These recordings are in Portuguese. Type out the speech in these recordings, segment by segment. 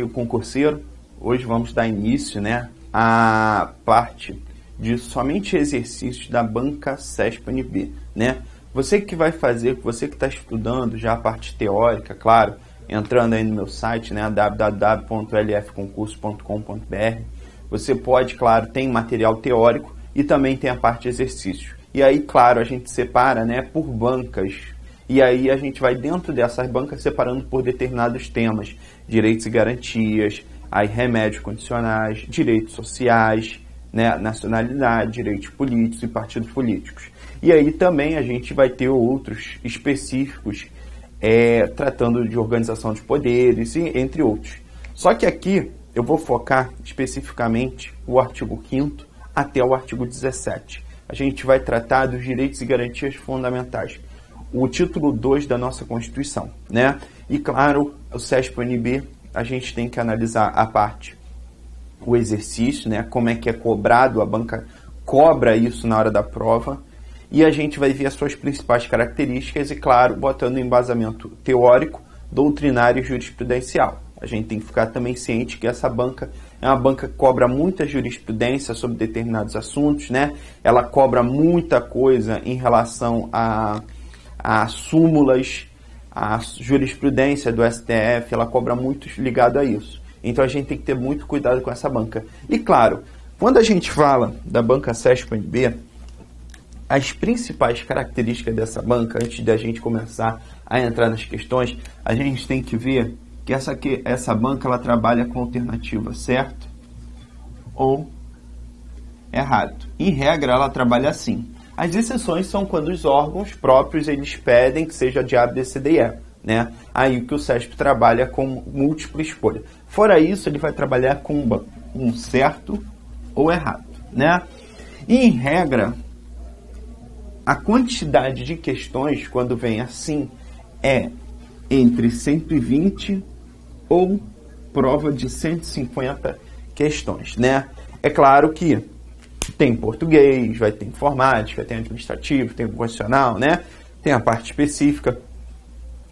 amigo concurseiro, hoje vamos dar início, né, à parte de somente exercícios da banca CESP-UNB, né? Você que vai fazer, você que está estudando já a parte teórica, claro, entrando aí no meu site, né, www.lfconcurso.com.br, você pode, claro, tem material teórico e também tem a parte de exercícios. E aí, claro, a gente separa, né, por bancas. E aí a gente vai dentro dessas bancas separando por determinados temas. Direitos e garantias, aí remédios condicionais, direitos sociais, né, nacionalidade, direitos políticos e partidos políticos. E aí também a gente vai ter outros específicos tratando de organização de poderes, e entre outros. Só que aqui eu vou focar especificamente o artigo 5º até o artigo 17. A gente vai tratar dos direitos e garantias fundamentais. O título 2 da nossa Constituição, né? E claro, o CESP-UNB, a gente tem que analisar a parte, o exercício, né? Como é que é cobrado, a banca cobra isso na hora da prova, e a gente vai ver as suas principais características e, claro, botando embasamento teórico, doutrinário e jurisprudencial. A gente tem que ficar também ciente que essa banca é uma banca que cobra muita jurisprudência sobre determinados assuntos, né? Ela cobra muita coisa em relação a súmulas, a jurisprudência do STF, ela cobra muito ligado a isso. Então a gente tem que ter muito cuidado com essa banca. E claro, quando a gente fala da banca CESP-UNB, as principais características dessa banca, antes de a gente começar a entrar nas questões, a gente tem que ver que essa banca ela trabalha com alternativa certo ou errado. Em regra, ela trabalha assim. As exceções são quando os órgãos próprios eles pedem que seja de A, B, C, D e E, né? Aí que o CESP trabalha com múltipla escolha. Fora isso, ele vai trabalhar com um certo ou errado, né? E, em regra, a quantidade de questões, quando vem assim, é entre 120 ou prova de 150 questões, né? É claro que tem português, vai ter informática, tem administrativo, tem constitucional, né? Tem a parte específica.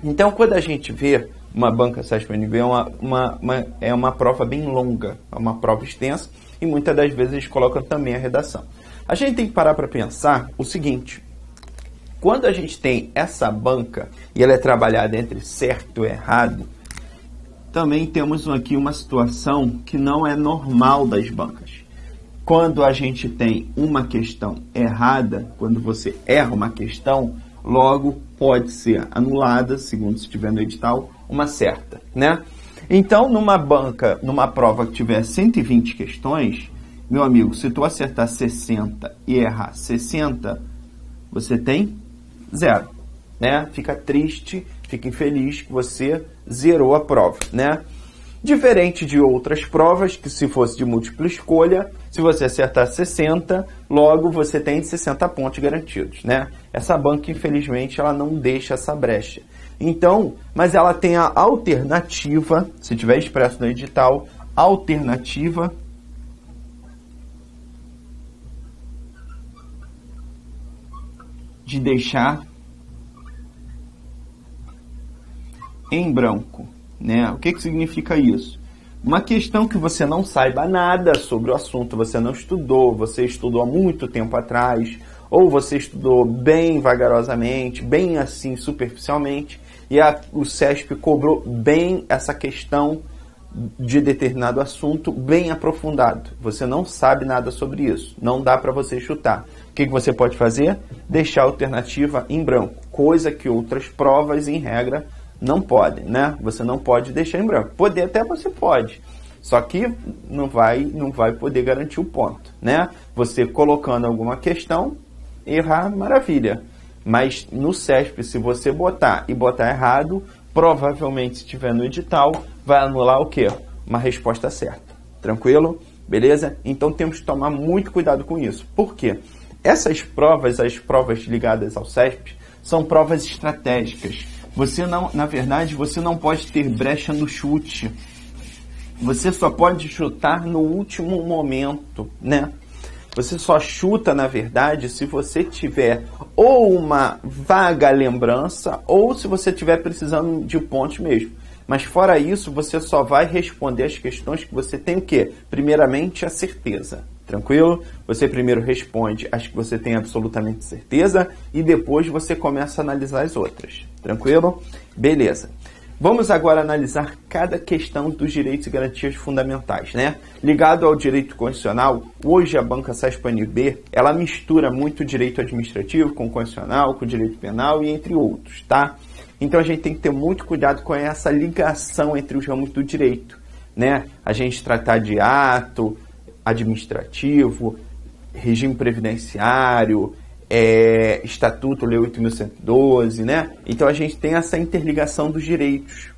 Então, quando a gente vê uma banca CESP-UNB, é uma prova bem longa, é uma prova extensa, e muitas das vezes eles colocam também a redação. A gente tem que parar para pensar o seguinte: quando a gente tem essa banca e ela é trabalhada entre certo e errado, também temos aqui uma situação que não é normal das bancas. Quando a gente tem uma questão errada, quando você erra uma questão, logo pode ser anulada, segundo se estiver no edital, uma certa, né? Então, numa banca, numa prova que tiver 120 questões, meu amigo, se tu acertar 60 e errar 60, você tem 0, né? Fica triste, fica infeliz que você zerou a prova, né? Diferente de outras provas, que se fosse de múltipla escolha, se você acertar 60, logo você tem 60 pontos garantidos, né? Essa banca, infelizmente, ela não deixa essa brecha. Então, mas ela tem a alternativa, se tiver expresso no edital, alternativa de deixar em branco, né? O que significa isso? Uma questão que você não saiba nada sobre o assunto, você não estudou, você estudou há muito tempo atrás, ou você estudou bem vagarosamente, bem assim superficialmente, e o CESP cobrou bem essa questão de determinado assunto bem aprofundado. Você não sabe nada sobre isso, não dá para você chutar. O que você pode fazer? Deixar a alternativa em branco, coisa que outras provas, em regra, não podem, né? Você não pode deixar em branco. Poder até você pode, só que não vai poder garantir o ponto, né? Você colocando alguma questão, errar, maravilha. Mas no CESP, se você botar errado, provavelmente, se estiver no edital, vai anular o quê? Uma resposta certa. Tranquilo? Beleza? Então temos que tomar muito cuidado com isso. Por quê? Essas provas, as provas ligadas ao CESP, são provas estratégicas. Você não, na verdade, você não pode ter brecha no chute. Você só pode chutar no último momento, né? Você só chuta, na verdade, se você tiver ou uma vaga lembrança ou se você estiver precisando de pontos mesmo. Mas fora isso, você só vai responder as questões que você tem o quê? Primeiramente, a certeza. Tranquilo? Você primeiro responde as que você tem absolutamente certeza e depois você começa a analisar as outras. Tranquilo? Beleza. Vamos agora analisar cada questão dos direitos e garantias fundamentais, né? Ligado ao direito constitucional, hoje a banca SASP-ANB, ela mistura muito o direito administrativo com o constitucional, com o direito penal e entre outros, tá? Então a gente tem que ter muito cuidado com essa ligação entre os ramos do direito, né? A gente tratar de ato administrativo, regime previdenciário, Estatuto, Lei 8.112, né? Então a gente tem essa interligação dos direitos.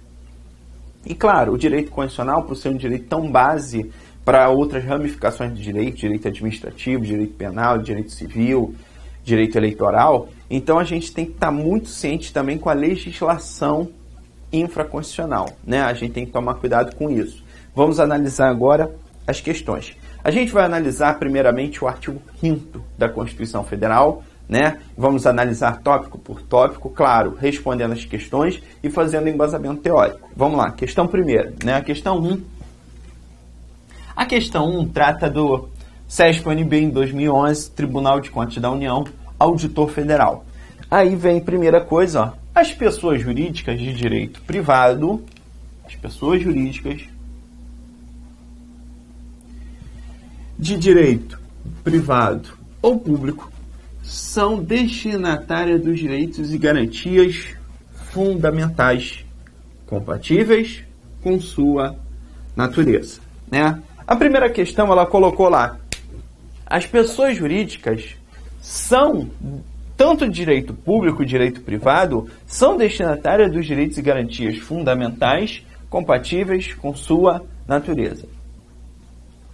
E claro, o direito constitucional, por ser um direito tão base para outras ramificações de direito, direito administrativo, direito penal, direito civil, direito eleitoral, então a gente tem que estar muito ciente também com a legislação infraconstitucional, né? A gente tem que tomar cuidado com isso. Vamos analisar agora as questões. A gente vai analisar primeiramente o artigo 5º da Constituição Federal, né? Vamos analisar tópico por tópico, claro, respondendo as questões e fazendo embasamento teórico. Vamos lá, questão primeira, né? A questão 1. A questão 1 trata do SASP-ANB em 2011, Tribunal de Contas da União, Auditor Federal. Aí vem a primeira coisa, ó, as pessoas jurídicas de direito privado, as pessoas jurídicas de direito privado ou público são destinatárias dos direitos e garantias fundamentais compatíveis com sua natureza, né? A primeira questão ela colocou lá: as pessoas jurídicas são, tanto direito público e direito privado, são destinatárias dos direitos e garantias fundamentais compatíveis com sua natureza.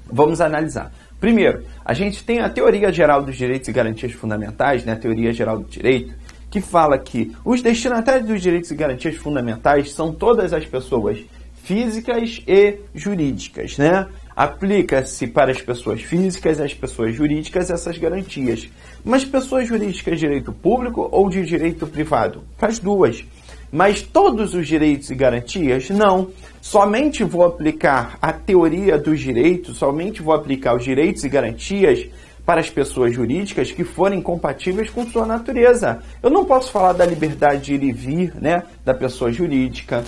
Vamos analisar. Primeiro, a gente tem a Teoria Geral dos Direitos e Garantias Fundamentais, né, a Teoria Geral do Direito, que fala que os destinatários dos direitos e garantias fundamentais são todas as pessoas físicas e jurídicas, né? Aplica-se para as pessoas físicas e as pessoas jurídicas essas garantias. Mas pessoas jurídicas de direito público ou de direito privado? Para as duas. Mas todos os direitos e garantias, não. Somente vou aplicar a teoria dos direitos, somente vou aplicar os direitos e garantias para as pessoas jurídicas que forem compatíveis com sua natureza. Eu não posso falar da liberdade de ir e vir, né, da pessoa jurídica.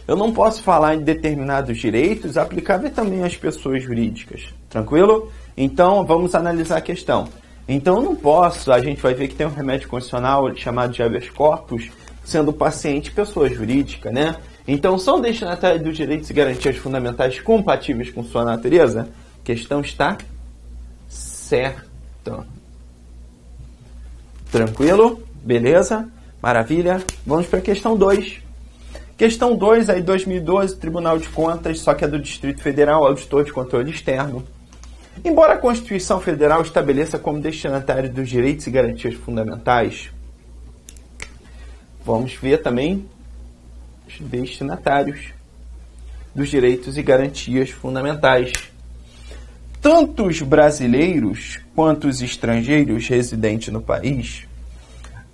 Eu não posso falar em determinados direitos aplicáveis também às pessoas jurídicas. Tranquilo? Então, vamos analisar a questão. Então, eu não posso, a gente vai ver que tem um remédio constitucional chamado de habeas corpus, sendo paciente pessoa jurídica, né? Então, são destinatários dos direitos e garantias fundamentais compatíveis com sua natureza? A questão está certa. Tranquilo? Beleza? Maravilha? Vamos para a questão 2. Questão 2, aí 2012, Tribunal de Contas, só que é do Distrito Federal, Auditor de Controle Externo. Embora a Constituição Federal estabeleça como destinatário dos direitos e garantias fundamentais, vamos ver também os destinatários dos direitos e garantias fundamentais. Tanto os brasileiros quanto os estrangeiros residentes no país,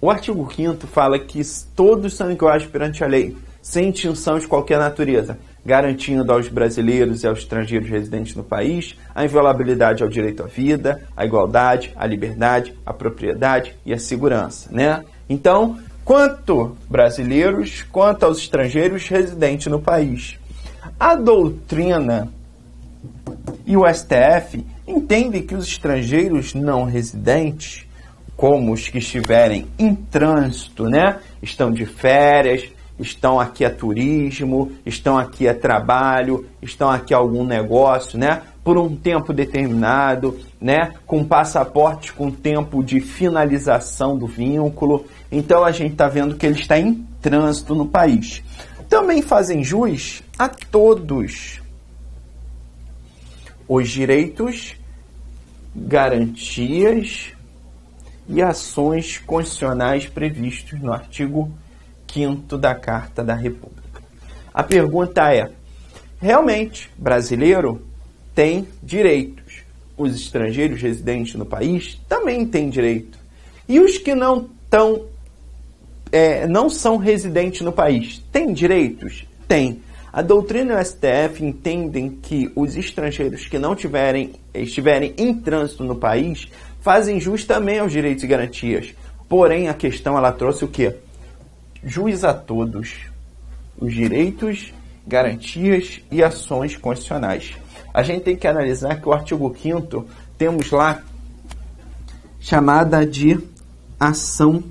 o artigo 5º fala que todos são iguais perante a lei, sem distinção de qualquer natureza, garantindo aos brasileiros e aos estrangeiros residentes no país a inviolabilidade ao direito à vida, à igualdade, à liberdade, à propriedade e à segurança, né? Então, quanto brasileiros, quanto aos estrangeiros residentes no país. A doutrina e o STF entendem que os estrangeiros não residentes, como os que estiverem em trânsito, né, estão de férias, estão aqui a turismo, estão aqui a trabalho, estão aqui a algum negócio, né? Por um tempo determinado, né? Com passaporte com tempo de finalização do vínculo. Então a gente está vendo que ele está em trânsito no país. Também fazem jus a todos os direitos, garantias e ações constitucionais previstos no artigo 5º da Carta da República. A pergunta é, realmente, brasileiro tem direitos. Os estrangeiros residentes no país também têm direito. E os que não estão não são residentes no país. Têm direitos? Tem. A doutrina e o STF entendem que os estrangeiros que não estiverem em trânsito no país fazem jus também aos direitos e garantias. Porém, a questão ela trouxe o quê? Jus a todos os direitos, garantias e ações constitucionais. A gente tem que analisar que o artigo 5º temos lá chamada de ação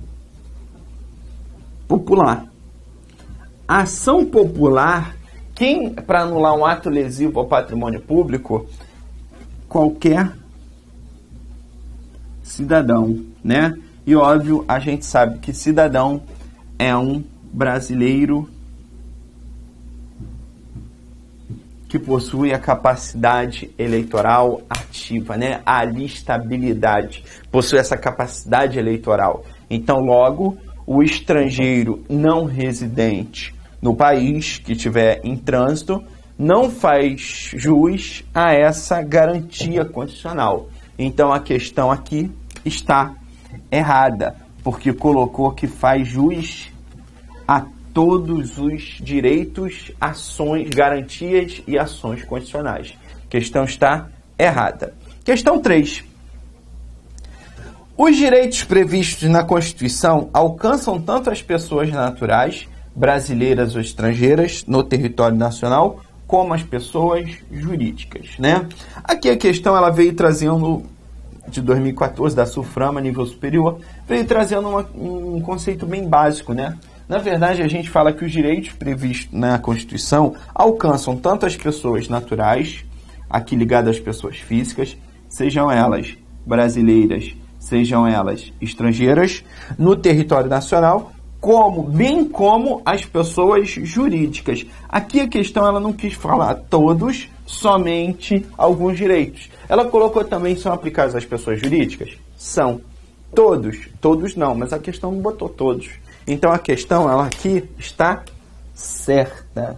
popular. A ação popular, para anular um ato lesivo ao patrimônio público, qualquer cidadão, né? E óbvio, a gente sabe que cidadão é um brasileiro que possui a capacidade eleitoral ativa, né? A alistabilidade, possui essa capacidade eleitoral. Então, logo, o estrangeiro não residente no país que estiver em trânsito não faz jus a essa garantia constitucional. Então, a questão aqui está errada, porque colocou que faz jus a todos os direitos, ações, garantias e ações constitucionais. A questão está errada. Questão 3. Os direitos previstos na Constituição alcançam tanto as pessoas naturais, brasileiras ou estrangeiras, no território nacional, como as pessoas jurídicas, né? Aqui a questão ela veio trazendo, de 2014, da SUFRAMA, nível superior, veio trazendo um conceito bem básico, né? Na verdade, a gente fala que os direitos previstos na Constituição alcançam tanto as pessoas naturais, aqui ligadas às pessoas físicas, sejam elas brasileiras, sejam elas estrangeiras, no território nacional, bem como as pessoas jurídicas. Aqui a questão ela não quis falar todos, somente alguns direitos. Ela colocou também são aplicados às pessoas jurídicas? São. Todos não, mas a questão não botou todos. Então a questão ela aqui está certa.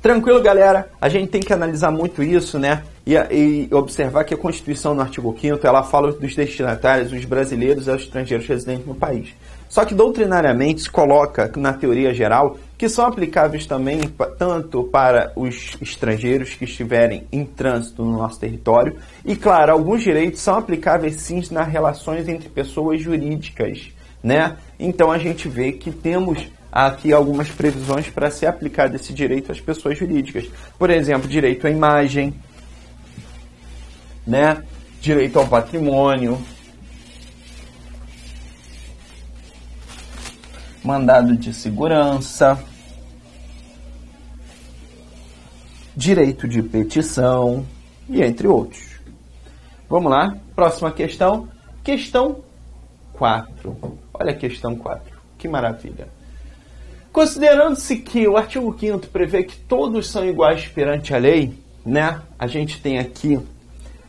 Tranquilo, galera? A gente tem que analisar muito isso, né? E observar que a Constituição, no artigo 5º, ela fala dos destinatários, os brasileiros e os estrangeiros residentes no país. Só que, doutrinariamente, se coloca, na teoria geral, que são aplicáveis também tanto para os estrangeiros que estiverem em trânsito no nosso território. E, claro, alguns direitos são aplicáveis, sim, nas relações entre pessoas jurídicas, né? Então, a gente vê que temos aqui algumas previsões para ser aplicado esse direito às pessoas jurídicas. Por exemplo, direito à imagem, né? Direito ao patrimônio, mandado de segurança, direito de petição e entre outros. Vamos lá, próxima questão. Questão 4. Olha a questão 4, que maravilha. Considerando-se que o artigo 5º prevê que todos são iguais perante a lei, né? A gente tem aqui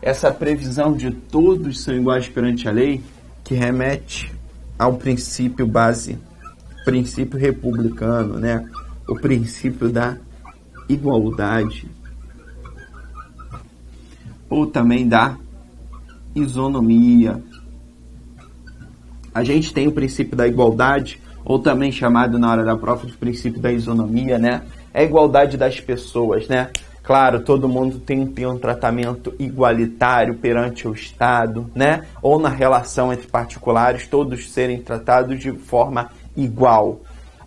essa previsão de todos são iguais perante a lei, que remete ao princípio base, princípio republicano, né? O princípio da igualdade, ou também da isonomia. A gente tem o princípio da igualdade, ou também chamado na hora da prova de princípio da isonomia, né? É a igualdade das pessoas, né? Claro, todo mundo tem que ter um tratamento igualitário perante o Estado, né? Ou na relação entre particulares, todos serem tratados de forma igual.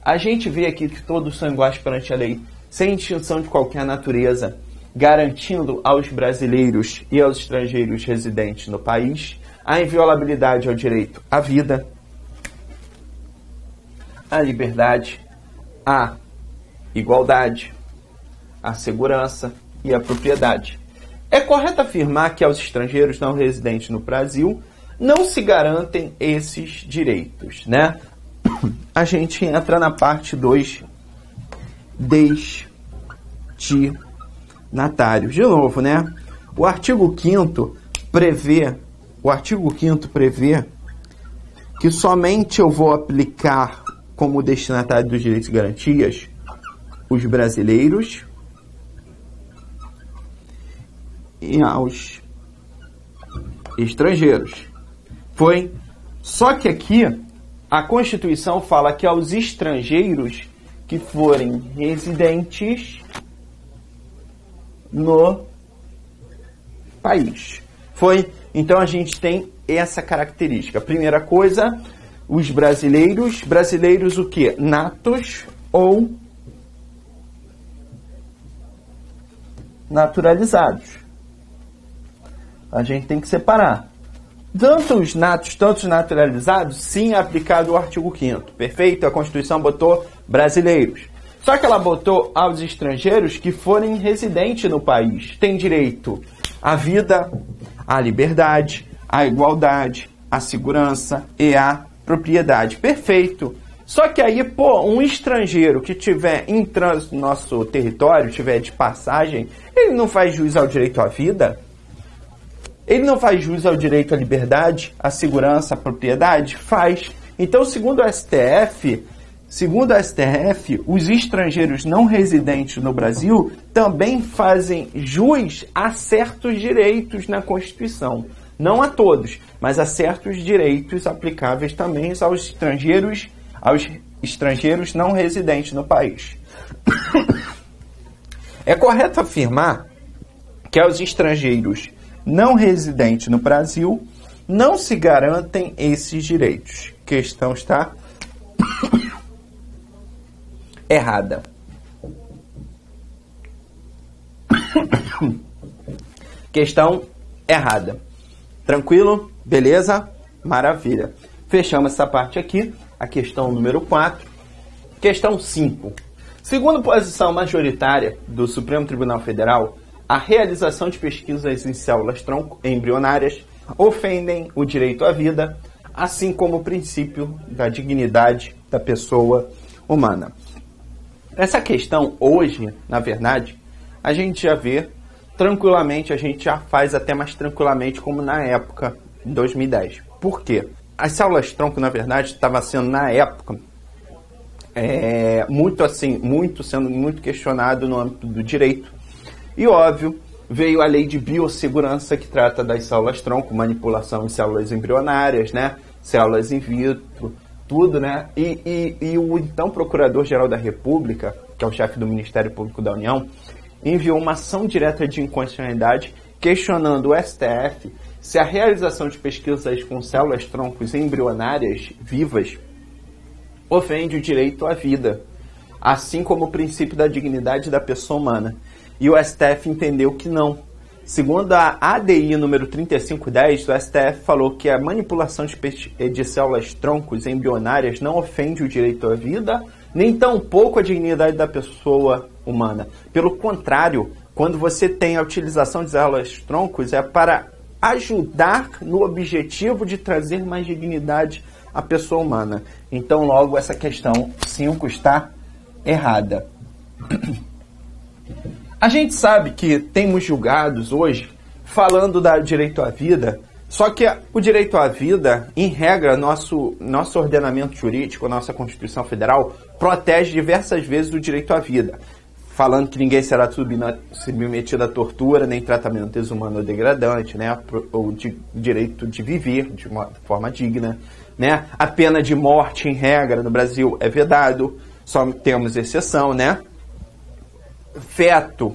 A gente vê aqui que todos são iguais perante a lei, sem distinção de qualquer natureza, garantindo aos brasileiros e aos estrangeiros residentes no país a inviolabilidade ao direito à vida, à liberdade, à igualdade, à segurança e à propriedade. É correto afirmar que aos estrangeiros não residentes no Brasil não se garantem esses direitos, né? A gente entra na parte 2, destinatários. De novo, né? O artigo 5º prevê que somente eu vou aplicar como destinatário dos direitos e garantias os brasileiros e aos estrangeiros. Foi Só que aqui a Constituição fala que aos estrangeiros que forem residentes no país. Então a gente tem essa característica. Primeira coisa, os brasileiros o quê? Natos ou naturalizados. A gente tem que separar. Tanto os natos, tanto os naturalizados, sim, é aplicado o artigo 5º. Perfeito? A Constituição botou brasileiros. Só que ela botou aos estrangeiros que forem residentes no país. Tem direito à vida, à liberdade, à igualdade, à segurança e à propriedade. Perfeito. Só que aí, um estrangeiro que tiver em trânsito no nosso território, tiver de passagem, ele não faz jus ao direito à vida? Ele não faz jus ao direito à liberdade, à segurança, à propriedade? Faz. Então, segundo o STF, os estrangeiros não residentes no Brasil também fazem jus a certos direitos na Constituição. Não a todos, mas a certos direitos aplicáveis também aos estrangeiros não residentes no país. É correto afirmar que aos estrangeiros não residentes no Brasil não se garantem esses direitos. Questão está errada. Questão errada. Tranquilo? Beleza? Maravilha. Fechamos essa parte aqui. A questão número 4. Questão 5. Segundo posição majoritária do Supremo Tribunal Federal, a realização de pesquisas em células-tronco embrionárias ofendem o direito à vida, assim como o princípio da dignidade da pessoa humana. Essa questão hoje, na verdade, a gente já vê tranquilamente, a gente já faz até mais tranquilamente como na época, em 2010. Por quê? As células-tronco, na verdade, estava sendo, na época, sendo muito questionado no âmbito do direito. E, óbvio, veio a lei de biossegurança, que trata das células-tronco, manipulação em células embrionárias, né? Células in vitro, tudo, né? E o então Procurador-Geral da República, que é o chefe do Ministério Público da União, enviou uma ação direta de inconstitucionalidade questionando o STF se a realização de pesquisas com células-troncos embrionárias vivas ofende o direito à vida, assim como o princípio da dignidade da pessoa humana. E o STF entendeu que não. Segundo a ADI número 3510, o STF falou que a manipulação de células-troncos embrionárias não ofende o direito à vida, nem tampouco a dignidade da pessoa humana. Pelo contrário, quando você tem a utilização de células-troncos, é para ajudar no objetivo de trazer mais dignidade à pessoa humana. Então, logo, essa questão 5 está errada. A gente sabe que temos julgados hoje falando do direito à vida, só que o direito à vida, em regra, nosso ordenamento jurídico, nossa Constituição Federal, protege diversas vezes o direito à vida, falando que ninguém será submetido à tortura, nem tratamento desumano ou degradante, né? O direito de viver de uma forma digna, né? A pena de morte, em regra, no Brasil é vedado, só temos exceção, né? Feto,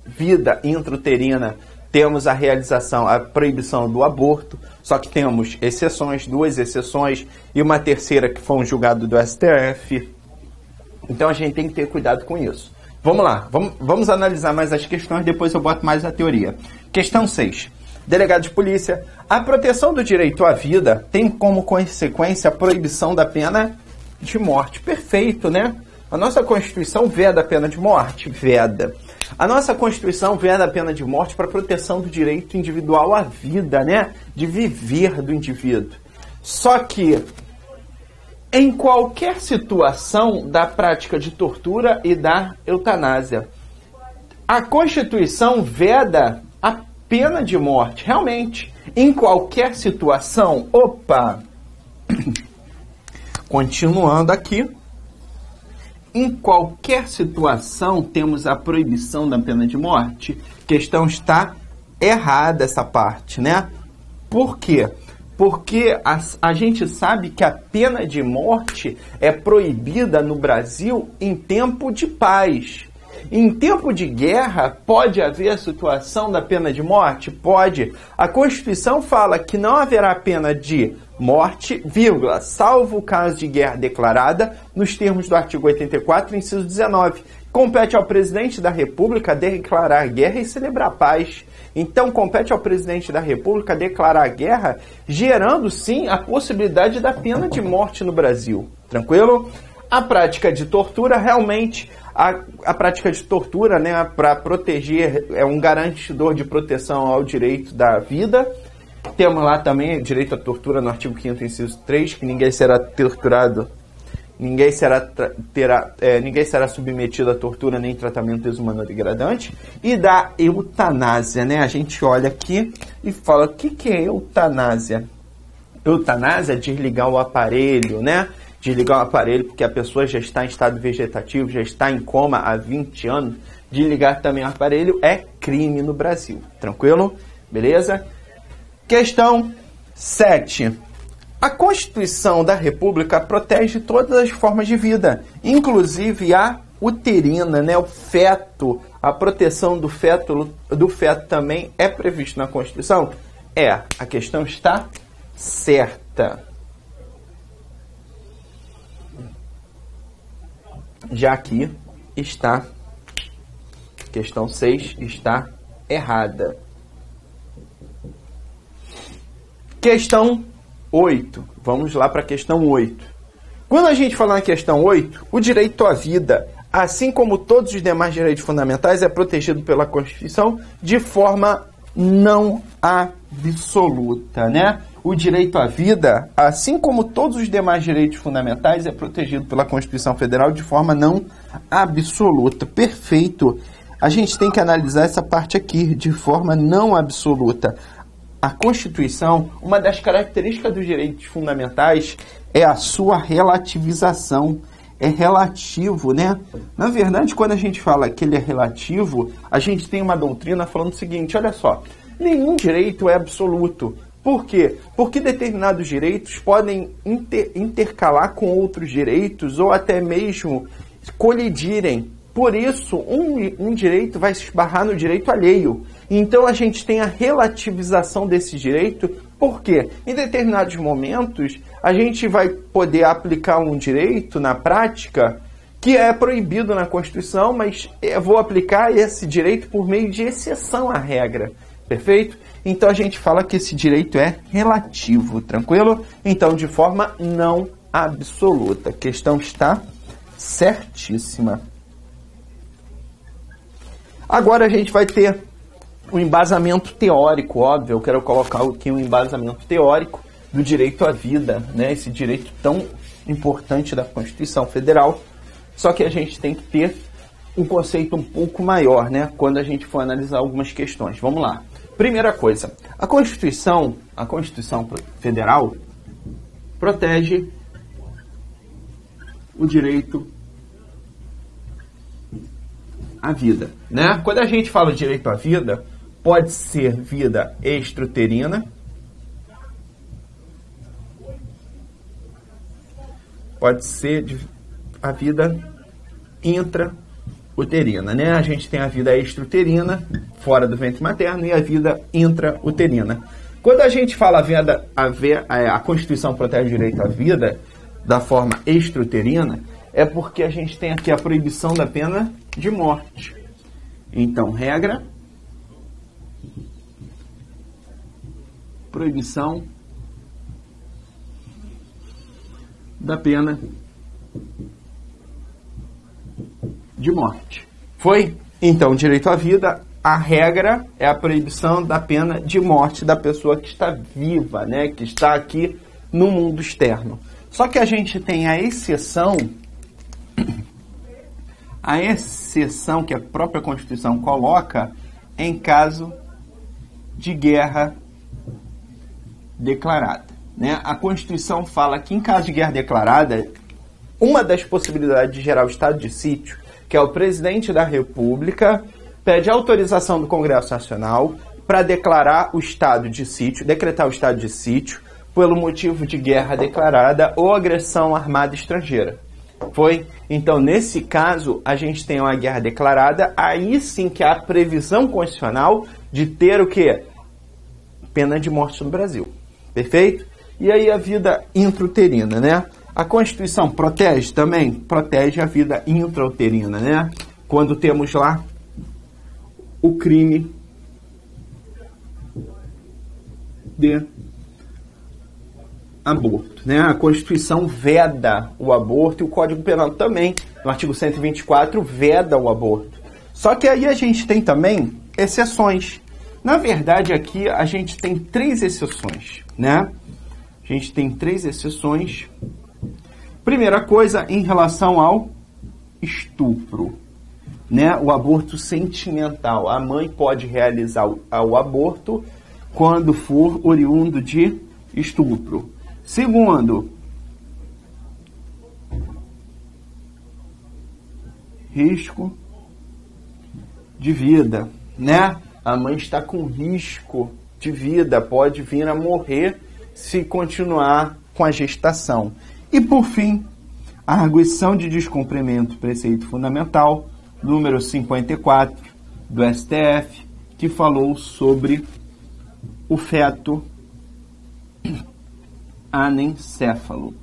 vida intrauterina, temos a proibição do aborto, só que temos exceções, 2 exceções, e uma terceira que foi um julgado do STF. Então a gente tem que ter cuidado com isso. Vamos lá, vamos analisar mais as questões, depois eu boto mais a teoria. Questão 6. Delegado de polícia, a proteção do direito à vida tem como consequência a proibição da pena de morte. Perfeito, né? A nossa Constituição veda a pena de morte? Veda. A nossa Constituição veda a pena de morte para a proteção do direito individual à vida, né? De viver do indivíduo. Só que, em qualquer situação da prática de tortura e da eutanásia, a Constituição veda a pena de morte. Realmente, em qualquer situação. Opa! Continuando aqui. Em qualquer situação temos a proibição da pena de morte? Questão está errada essa parte, né? Por quê? Porque a gente sabe que a pena de morte é proibida no Brasil em tempo de paz. Em tempo de guerra, pode haver a situação da pena de morte? Pode. A Constituição fala que não haverá pena de morte, vírgula, salvo o caso de guerra declarada, nos termos do artigo 84, inciso 19. Compete ao presidente da República declarar guerra e celebrar paz. Então, compete ao presidente da República declarar guerra, gerando, sim, a possibilidade da pena de morte no Brasil. Tranquilo? A prática de tortura, realmente, a prática de tortura, né, para proteger, é um garantidor de proteção ao direito da vida. Temos lá também direito à tortura no artigo 5º, inciso 3, que ninguém será torturado, ninguém será submetido a tortura nem tratamento desumano ou degradante. E da eutanásia, né? A gente olha aqui e fala, o que é eutanásia? Eutanásia é desligar o aparelho, né? Desligar o aparelho porque a pessoa já está em estado vegetativo, já está em coma há 20 anos. Desligar também o aparelho é crime no Brasil. Tranquilo? Beleza? Questão 7. A Constituição da República protege todas as formas de vida, inclusive a uterina, né? O feto, a proteção do feto também é previsto na Constituição? É, a questão está certa. Já aqui está, questão 6 está errada. Questão 8. Vamos lá para a questão 8. Quando a gente fala na questão 8, o direito à vida, assim como todos os demais direitos fundamentais, é protegido pela Constituição de forma não absoluta, né? O direito à vida, assim como todos os demais direitos fundamentais, é protegido pela Constituição Federal de forma não absoluta. Perfeito. A gente tem que analisar essa parte aqui, de forma não absoluta. A Constituição, uma das características dos direitos fundamentais é a sua relativização. É relativo, né? Na verdade, quando a gente fala que ele é relativo, a gente tem uma doutrina falando o seguinte, olha só, nenhum direito é absoluto. Por quê? Porque determinados direitos podem intercalar com outros direitos ou até mesmo colidirem. Por isso, um direito vai se esbarrar no direito alheio. Então, a gente tem a relativização desse direito. Por quê? Em determinados momentos, a gente vai poder aplicar um direito na prática que é proibido na Constituição, mas eu vou aplicar esse direito por meio de exceção à regra. Perfeito? Então, a gente fala que esse direito é relativo, tranquilo? Então, de forma não absoluta. A questão está certíssima. Agora a gente vai ter o embasamento teórico, óbvio. Eu quero colocar aqui um embasamento teórico do direito à vida, né? Esse direito tão importante da Constituição Federal. Só que a gente tem que ter um conceito um pouco maior, né? Quando a gente for analisar algumas questões. Vamos lá. Primeira coisa, a Constituição Federal protege o direito à vida, né? Quando a gente fala de direito à vida, pode ser vida extrauterina, pode ser a vida intrauterina, né? A gente tem a vida extrauterina, fora do ventre materno, e a vida intrauterina. Quando a gente fala a Constituição protege o direito à vida da forma extrauterina, é porque a gente tem aqui a proibição da pena de morte. Então, regra, proibição da pena de morte. Foi? Então, direito à vida, a regra é a proibição da pena de morte da pessoa que está viva, né? Que está aqui no mundo externo. Só que a gente tem a exceção que a própria Constituição coloca em caso de guerra declarada, né? A Constituição fala que em caso de guerra declarada, uma das possibilidades de gerar o estado de sítio, que é o presidente da República, pede autorização do Congresso Nacional para declarar o estado de sítio, decretar o estado de sítio, pelo motivo de guerra declarada ou agressão armada estrangeira. Foi? Então, nesse caso, a gente tem uma guerra declarada, aí sim que há a previsão constitucional de ter o quê? Pena de morte no Brasil. Perfeito? E aí a vida intrauterina, né? A Constituição protege também? Protege a vida intrauterina, né? Quando temos lá o crime de aborto, né? A Constituição veda o aborto e o Código Penal também, no artigo 124, veda o aborto. Só que aí a gente tem também exceções. Na verdade, aqui a gente tem 3 exceções, né? A gente tem 3 exceções. Primeira coisa, em relação ao estupro, né? O aborto sentimental. A mãe pode realizar o aborto quando for oriundo de estupro. Segundo, risco de vida, né? A mãe está com risco de vida, pode vir a morrer se continuar com a gestação. E por fim, a arguição de descumprimento do preceito fundamental, número 54 do STF, que falou sobre o feto anencéfalo,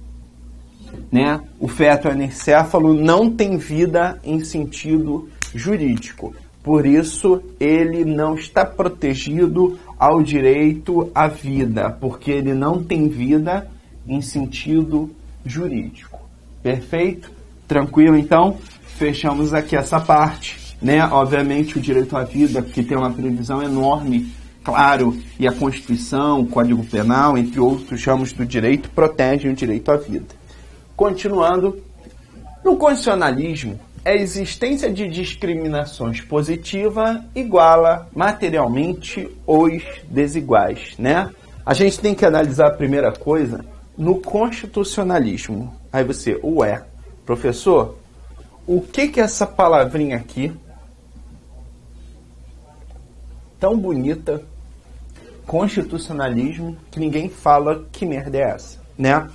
né? O feto anencéfalo não tem vida em sentido jurídico, por isso ele não está protegido ao direito à vida, porque ele não tem vida em sentido jurídico. Perfeito? Tranquilo, então? Fechamos aqui essa parte, né? Obviamente o direito à vida, que tem uma previsão enorme, claro, e a Constituição, o Código Penal, entre outros ramos do direito, protegem o direito à vida. Continuando, no constitucionalismo, a existência de discriminações positiva iguala materialmente os desiguais, né? A gente tem que analisar a primeira coisa no constitucionalismo. Aí você, professor, o que é essa palavrinha aqui tão bonita, constitucionalismo, que ninguém fala que merda é essa, né?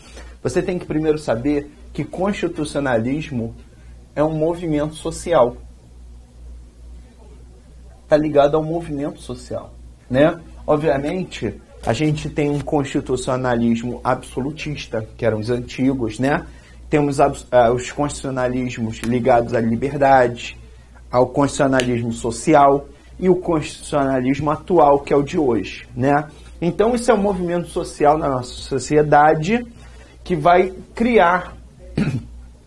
Você tem que primeiro saber que constitucionalismo é um movimento social. Está ligado ao movimento social, né? Obviamente, a gente tem um constitucionalismo absolutista, que eram os antigos, né? Temos os constitucionalismos ligados à liberdade, ao constitucionalismo social e o constitucionalismo atual, que é o de hoje, né? Então, isso é um movimento social na nossa sociedade que vai criar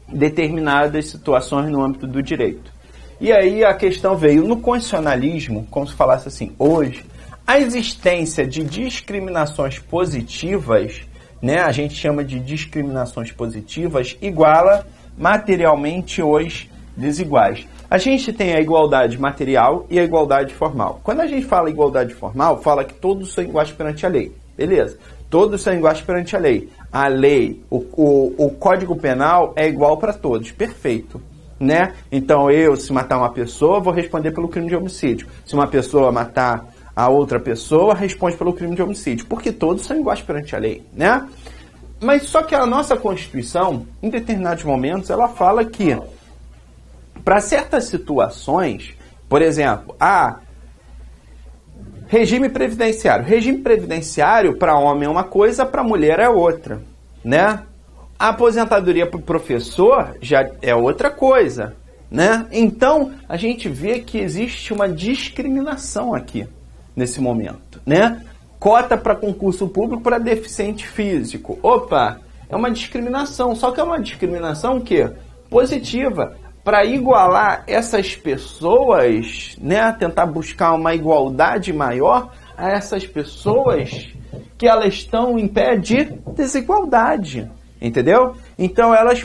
determinadas situações no âmbito do direito. E aí a questão veio no constitucionalismo, como se falasse assim, hoje, a existência de discriminações positivas, né, a gente chama de discriminações positivas, iguala materialmente os desiguais. A gente tem a igualdade material e a igualdade formal. Quando a gente fala igualdade formal, fala que todos são iguais perante a lei. Beleza? Todos são iguais perante a lei. A lei, o Código Penal é igual para todos. Perfeito. Né? Então se matar uma pessoa, vou responder pelo crime de homicídio. Se uma pessoa matar a outra pessoa, responde pelo crime de homicídio. Porque todos são iguais perante a lei. Né? Mas só que a nossa Constituição, em determinados momentos, ela fala que para certas situações, por exemplo, regime previdenciário. Regime previdenciário para homem é uma coisa, para mulher é outra, né? A aposentadoria para o professor já é outra coisa, né? Então, a gente vê que existe uma discriminação aqui, nesse momento, né? Cota para concurso público para deficiente físico. Opa, é uma discriminação, só que é uma discriminação que positiva, para igualar essas pessoas, né, tentar buscar uma igualdade maior a essas pessoas que elas estão em pé de desigualdade, entendeu? Então elas,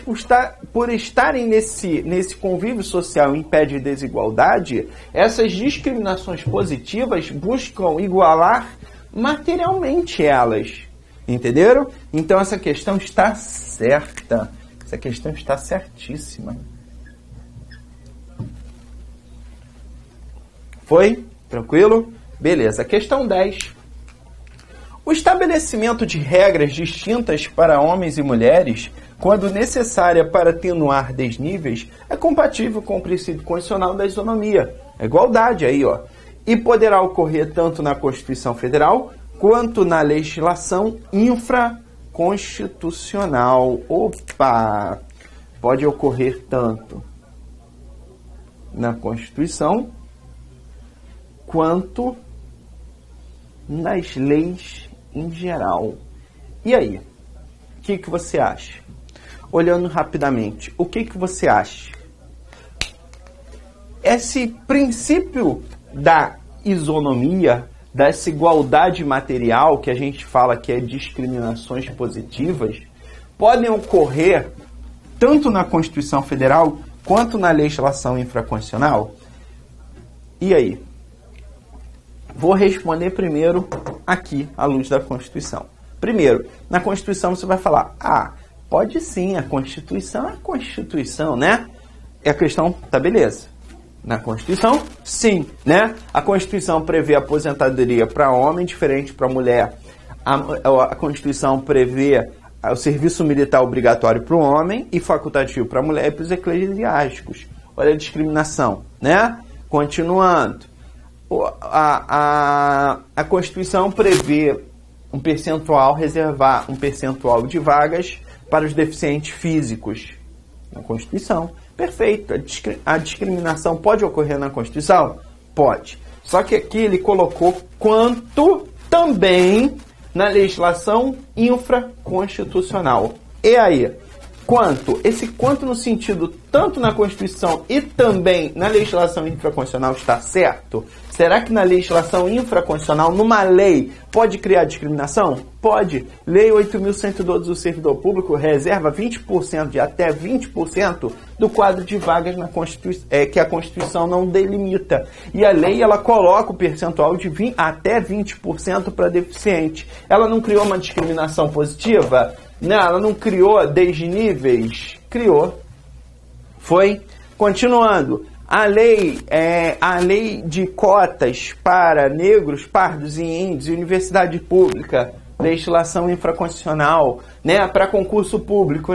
por estarem nesse convívio social em pé de desigualdade, essas discriminações positivas buscam igualar materialmente elas, entenderam? Então essa questão está certa, essa questão está certíssima. Foi? Tranquilo? Beleza. Questão 10. O estabelecimento de regras distintas para homens e mulheres, quando necessária para atenuar desníveis, é compatível com o princípio constitucional da isonomia. A igualdade aí, ó. E poderá ocorrer tanto na Constituição Federal quanto na legislação infraconstitucional. Opa! Pode ocorrer tanto na Constituição quanto nas leis em geral. E aí? O que você acha? Olhando rapidamente, o que você acha? Esse princípio da isonomia, dessa igualdade material, que a gente fala que é discriminações positivas, podem ocorrer tanto na Constituição Federal quanto na legislação infraconstitucional? E aí? Vou responder primeiro aqui, à luz da Constituição. Primeiro, na Constituição você vai falar, pode sim, a Constituição é a Constituição, né? E a questão, tá beleza. Na Constituição, sim, né? A Constituição prevê aposentadoria para homem, diferente para mulher. A Constituição prevê o serviço militar obrigatório para o homem e facultativo para a mulher e para os eclesiásticos. Olha a discriminação, né? Continuando. A Constituição prevê reservar um percentual de vagas para os deficientes físicos. Na Constituição. Perfeito. A discriminação pode ocorrer na Constituição? Pode. Só que aqui ele colocou quanto também na legislação infraconstitucional. E aí? Quanto? Esse quanto no sentido tanto na Constituição e também na legislação infraconstitucional está certo? Será que na legislação infraconstitucional, numa lei, pode criar discriminação? Pode. Lei 8.112 do Servidor Público reserva 20% de até 20% do quadro de vagas na que a Constituição não delimita. E a lei ela coloca o percentual de até 20% para deficiente. Ela não criou uma discriminação positiva? Não, ela não criou desníveis? Criou. Foi. Continuando. A lei de cotas para negros, pardos e índios, universidade pública, legislação infraconstitucional, né, para concurso público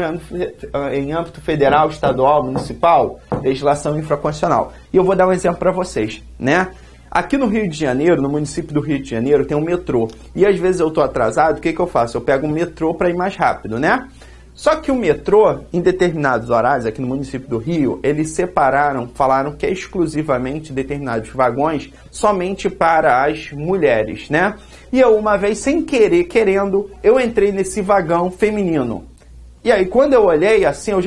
em âmbito federal, estadual, municipal, legislação infraconstitucional. E eu vou dar um exemplo para vocês, né? Aqui no Rio de Janeiro, no município do Rio de Janeiro, tem um metrô. E às vezes eu estou atrasado, o que eu faço? Eu pego um metrô para ir mais rápido, né? Só que o metrô, em determinados horários, aqui no município do Rio, eles falaram que é exclusivamente determinados vagões somente para as mulheres, né? E eu, uma vez, sem querer, querendo, eu entrei nesse vagão feminino. E aí, quando eu olhei assim, o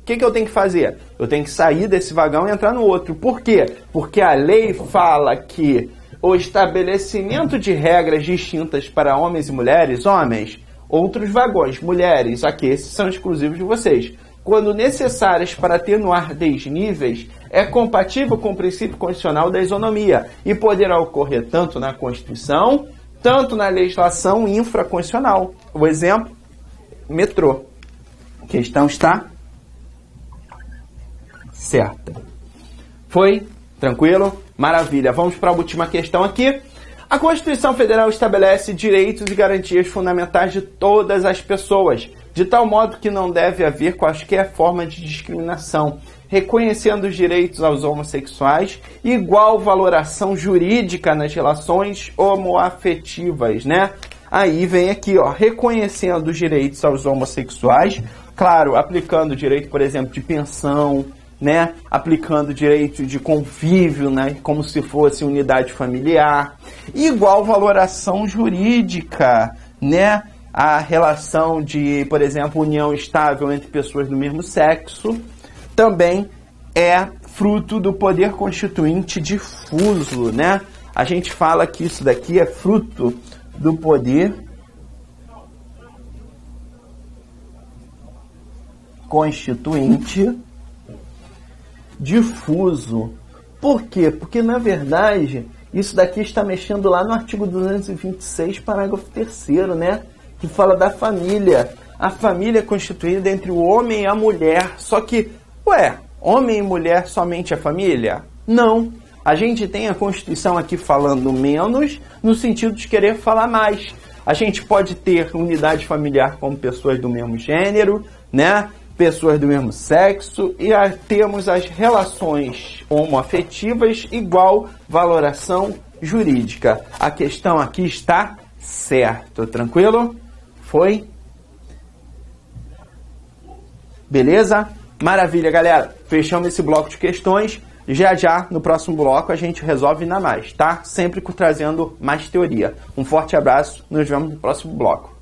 que eu tenho que fazer? Eu tenho que sair desse vagão e entrar no outro. Por quê? Porque a lei fala que o estabelecimento de regras distintas para homens e mulheres, outros vagões, mulheres, aqui, esses são exclusivos de vocês, quando necessárias para atenuar desníveis, é compatível com o princípio constitucional da isonomia e poderá ocorrer tanto na Constituição, tanto na legislação infraconstitucional. O exemplo, metrô. A questão está certa. Foi? Tranquilo? Maravilha. Vamos para a última questão aqui. A Constituição Federal estabelece direitos e garantias fundamentais de todas as pessoas, de tal modo que não deve haver quaisquer forma de discriminação, reconhecendo os direitos aos homossexuais e igual valoração jurídica nas relações homoafetivas, né? Aí vem aqui, reconhecendo os direitos aos homossexuais, claro, aplicando o direito, por exemplo, de pensão, né, aplicando direito de convívio, né, como se fosse unidade familiar, igual valoração jurídica, né, a relação de, por exemplo, união estável entre pessoas do mesmo sexo, também é fruto do poder constituinte difuso, né? A gente fala que isso daqui é fruto do poder constituinte difuso. Por quê? Porque, na verdade, isso daqui está mexendo lá no artigo 226, parágrafo 3º, né? Que fala da família. A família é constituída entre o homem e a mulher. Só que, homem e mulher somente a família? Não. A gente tem a Constituição aqui falando menos, no sentido de querer falar mais. A gente pode ter unidade familiar como pessoas do mesmo gênero, né? Pessoas do mesmo sexo, e temos as relações homoafetivas igual valoração jurídica. A questão aqui está certo, tranquilo? Foi? Beleza? Maravilha, galera. Fechamos esse bloco de questões. Já, no próximo bloco, a gente resolve ainda mais, tá? Sempre trazendo mais teoria. Um forte abraço. Nos vemos no próximo bloco.